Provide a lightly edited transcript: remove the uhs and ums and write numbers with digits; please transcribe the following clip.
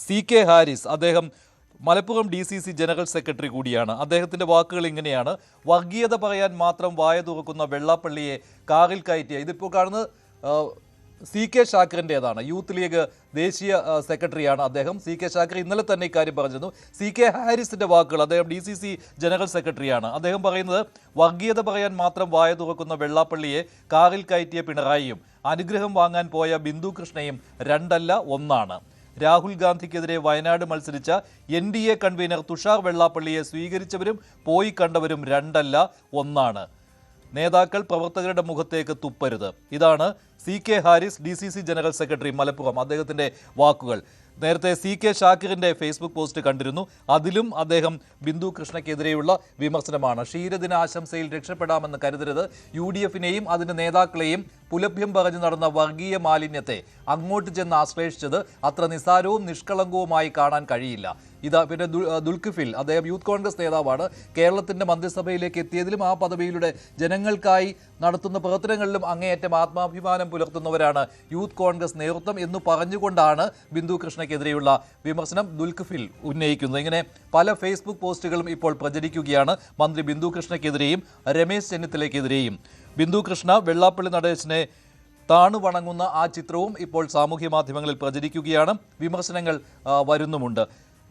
CK Haris അദ്ദേഹം Malappuram DCC general secretary കൂടിയാണ്. അദ്ദേഹത്തിന്റെ വാക്കുകൾ ഇങ്ങനെയാണ്: വർഗീയത പറയാൻ മാത്രം വായ തുറക്കുന്ന വെള്ളാപ്പള്ളിയെ കാറിൽ കയറ്റിയ ഇതിപ്പോൾ കാണുന്നത് CK ഷാക്കിറിൻ്റെതാണ്. യൂത്ത് ലീഗ് ദേശീയ സെക്രട്ടറിയാണ് അദ്ദേഹം. CK ഷാക്കിർ ഇന്നലെ തന്നെ ഇക്കാര്യം പറഞ്ഞിരുന്നു. CK ഹാരിസിന്റെ വാക്കുകൾ, അദ്ദേഹം DCC ജനറൽ സെക്രട്ടറിയാണ്. അദ്ദേഹം പറയുന്നത്, വർഗീയത പറയാൻ മാത്രം വായ തുറക്കുന്ന വെള്ളാപ്പള്ളിയെ കാറിൽ കയറ്റിയ പിണറായിയും അനുഗ്രഹം വാങ്ങാൻ പോയ ബിന്ദു കൃഷ്ണയും രണ്ടല്ല ഒന്നാണ്. രാഹുൽ ഗാന്ധിക്കെതിരെ വയനാട് മത്സരിച്ച NDA കൺവീനർ തുഷാർ വെള്ളാപ്പള്ളിയെ സ്വീകരിച്ചവരും പോയി കണ്ടവരും രണ്ടല്ല ഒന്നാണ്. നേതാക്കൾ പ്രവർത്തകരുടെ മുഖത്തേക്ക് തുപ്പരുത്. ഇതാണ് CK Haris, DCC general secretary Malappuram, അദ്ദേഹത്തിൻ്റെ വാക്കുകൾ. നേരത്തെ CK ഷാക്കിറിൻ്റെ ഫേസ്ബുക്ക് പോസ്റ്റ് കണ്ടിരുന്നു. അതിലും അദ്ദേഹം ബിന്ദു കൃഷ്ണയ്ക്കെതിരെയുള്ള വിമർശനമാണ്. ക്ഷീരദിനാശംസയിൽ രക്ഷപ്പെടാമെന്ന് കരുതരുത്. UDFനെയും അതിൻ്റെ നേതാക്കളെയും പുലഭ്യം പറഞ്ഞു നടന്ന വർഗീയ മാലിന്യത്തെ അങ്ങോട്ട് ചെന്ന് ആശ്ലേഷിച്ചത് അത്ര നിസ്സാരവും നിഷ്കളങ്കവുമായി കാണാൻ കഴിയില്ല. ഇതാ പിന്നെ ദുൽഖിഫിൽ, അദ്ദേഹം യൂത്ത് കോൺഗ്രസ് നേതാവാണ്. കേരളത്തിൻ്റെ മന്ത്രിസഭയിലേക്ക് എത്തിയതിലും ആ പദവിയിലൂടെ ജനങ്ങൾക്കായി നടത്തുന്ന പ്രവർത്തനങ്ങളിലും അങ്ങേയറ്റം ആത്മാഭിമാനം പുലർത്തുന്നവരാണ് യൂത്ത് കോൺഗ്രസ് നേതൃത്വം എന്ന് പറഞ്ഞുകൊണ്ടാണ് ബിന്ദു കൃഷ്ണയ്ക്കെതിരെയുള്ള വിമർശനം ദുൽഖിഫിൽ ഉന്നയിക്കുന്നത്. ഇങ്ങനെ പല ഫേസ്ബുക്ക് പോസ്റ്റുകളും ഇപ്പോൾ പ്രചരിക്കുകയാണ്. മന്ത്രി ബിന്ദു കൃഷ്ണയ്ക്കെതിരെയും രമേശ് ചെന്നിത്തലയ്ക്കെതിരെയും. ബിന്ദു കൃഷ്ണ വെള്ളാപ്പള്ളി നടേശനെ താണു വണങ്ങുന്ന ആ ചിത്രവും ഇപ്പോൾ സാമൂഹ്യ മാധ്യമങ്ങളിൽ പ്രചരിക്കുകയാണ്. വിമർശനങ്ങൾ വരുന്നുമുണ്ട്.